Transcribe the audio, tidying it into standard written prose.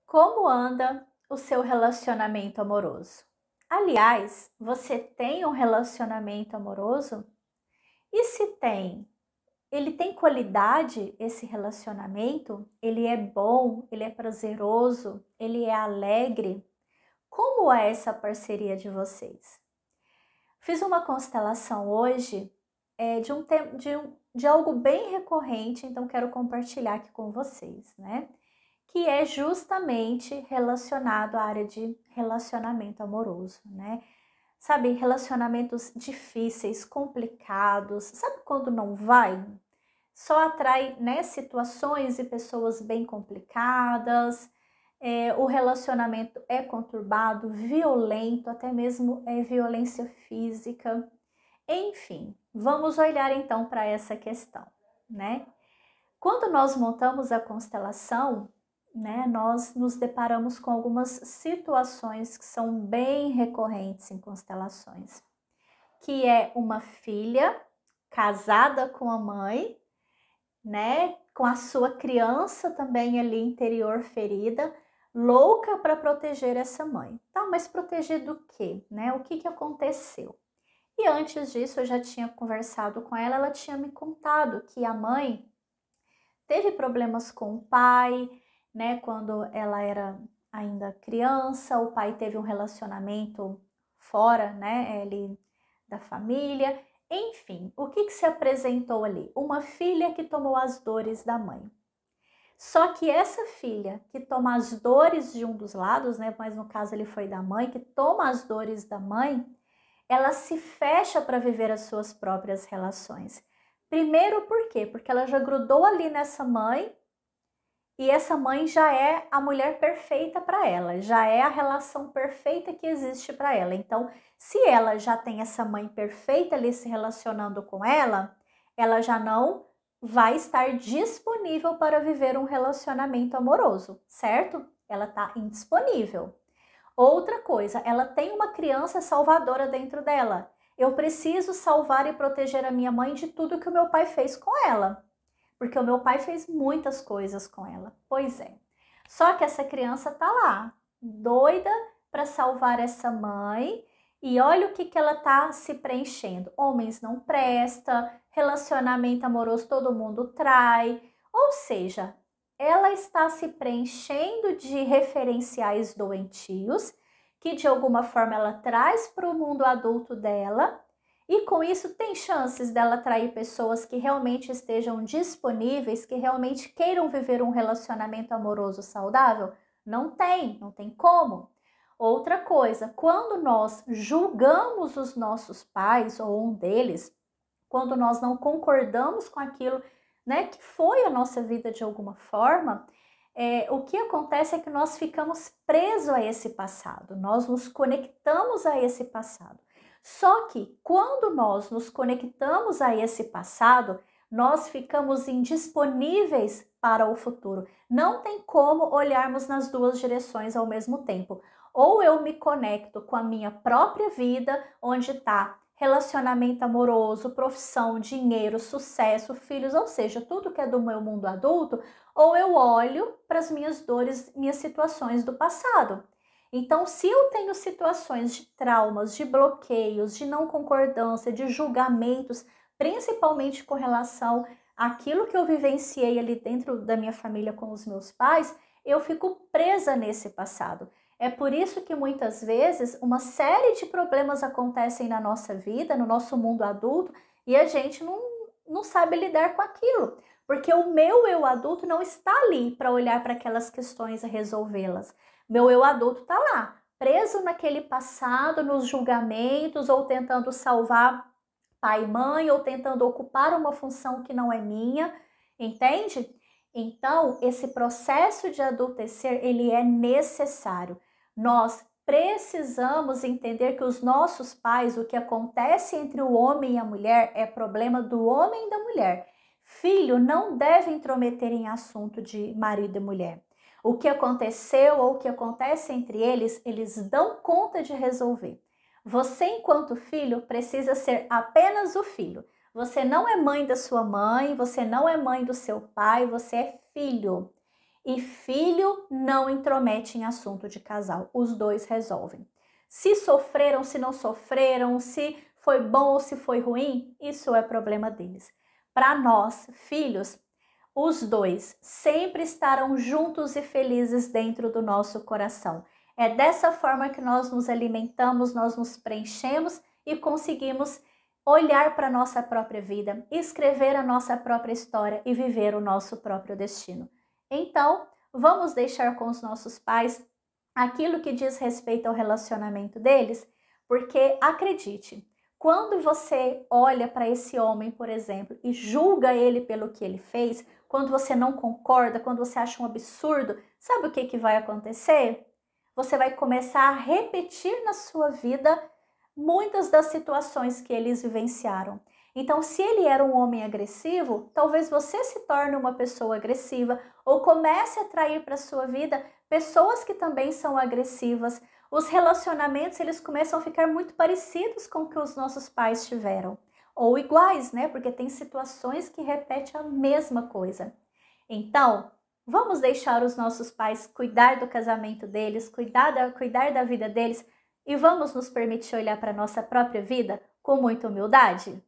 Como anda o seu relacionamento amoroso? Aliás, você tem um relacionamento amoroso? E se tem, ele tem qualidade esse relacionamento? Ele é bom? Ele é prazeroso? Ele é alegre? Como é essa parceria de vocês? Fiz uma constelação hoje de algo bem recorrente, então quero compartilhar aqui com vocês, né? Que é justamente relacionado à área de relacionamento amoroso, né? Sabe, relacionamentos difíceis, complicados, sabe quando não vai? Só atrai, né, situações e pessoas bem complicadas, o relacionamento é conturbado, violento, até mesmo é violência física. Enfim, vamos olhar então para essa questão, né? Quando nós montamos a constelação, né, nós nos deparamos com algumas situações que são bem recorrentes em constelações, que é uma filha casada com a mãe, né, com a sua criança também ali interior ferida, louca para proteger essa mãe. Tá, mas proteger do quê, né? O que aconteceu? E antes disso eu já tinha conversado com ela, ela tinha me contado que a mãe teve problemas com o pai, né? Quando ela era ainda criança, o pai teve um relacionamento fora, né? Ali da família. Enfim, o que se apresentou ali? Uma filha que tomou as dores da mãe. Só que essa filha que toma as dores de um dos lados, né? Mas no caso ele foi da mãe, que toma as dores da mãe, ela se fecha para viver as suas próprias relações. Primeiro, por quê? Porque ela já grudou ali nessa mãe e essa mãe já é a mulher perfeita para ela, já é a relação perfeita que existe para ela. Então, se ela já tem essa mãe perfeita ali se relacionando com ela já não vai estar disponível para viver um relacionamento amoroso, certo? Ela está indisponível. Outra coisa, ela tem uma criança salvadora dentro dela. Eu preciso salvar e proteger a minha mãe de tudo que o meu pai fez com ela. Porque o meu pai fez muitas coisas com ela. Pois é. Só que essa criança tá lá, doida para salvar essa mãe. E olha o que ela tá se preenchendo. Homens não presta, relacionamento amoroso todo mundo trai. Ou seja, ela está se preenchendo de referenciais doentios que de alguma forma ela traz para o mundo adulto dela, e com isso tem chances dela atrair pessoas que realmente estejam disponíveis, que realmente queiram viver um relacionamento amoroso saudável? Não tem como. Outra coisa, quando nós julgamos os nossos pais ou um deles, quando nós não concordamos com aquilo, né, que foi a nossa vida de alguma forma, o que acontece é que nós ficamos presos a esse passado, nós nos conectamos a esse passado. Só que quando nós nos conectamos a esse passado, nós ficamos indisponíveis para o futuro. Não tem como olharmos nas duas direções ao mesmo tempo. Ou eu me conecto com a minha própria vida, onde está relacionamento amoroso, profissão, dinheiro, sucesso, filhos, ou seja, tudo que é do meu mundo adulto, ou eu olho para as minhas dores, minhas situações do passado. Então, se eu tenho situações de traumas, de bloqueios, de não concordância, de julgamentos, principalmente com relação àquilo que eu vivenciei ali dentro da minha família com os meus pais, eu fico presa nesse passado. É por isso que muitas vezes uma série de problemas acontecem na nossa vida, no nosso mundo adulto, e a gente não sabe lidar com aquilo. Porque o meu eu adulto não está ali para olhar para aquelas questões e resolvê-las. Meu eu adulto está lá, preso naquele passado, nos julgamentos, ou tentando salvar pai e mãe, ou tentando ocupar uma função que não é minha, entende? Então, esse processo de adultecer, ele é necessário. Nós precisamos entender que os nossos pais, o que acontece entre o homem e a mulher, é problema do homem e da mulher. Filho não deve intrometer em assunto de marido e mulher. O que aconteceu ou o que acontece entre eles, eles dão conta de resolver. Você, enquanto filho, precisa ser apenas o filho. Você não é mãe da sua mãe, você não é mãe do seu pai, você é filho. E filho não intromete em assunto de casal, os dois resolvem. Se sofreram, se não sofreram, se foi bom ou se foi ruim, isso é problema deles. Para nós, filhos, os dois sempre estarão juntos e felizes dentro do nosso coração. É dessa forma que nós nos alimentamos, nós nos preenchemos e conseguimos olhar para a nossa própria vida, escrever a nossa própria história e viver o nosso próprio destino. Então, vamos deixar com os nossos pais aquilo que diz respeito ao relacionamento deles, porque acredite, quando você olha para esse homem, por exemplo, e julga ele pelo que ele fez, quando você não concorda, quando você acha um absurdo, sabe o que vai acontecer? Você vai começar a repetir na sua vida muitas das situações que eles vivenciaram. Então, se ele era um homem agressivo, talvez você se torne uma pessoa agressiva ou comece a atrair para a sua vida pessoas que também são agressivas. Os relacionamentos, eles começam a ficar muito parecidos com o que os nossos pais tiveram. Ou iguais, né? Porque tem situações que repetem a mesma coisa. Então, vamos deixar os nossos pais cuidar do casamento deles, cuidar da vida deles, e vamos nos permitir olhar para a nossa própria vida com muita humildade?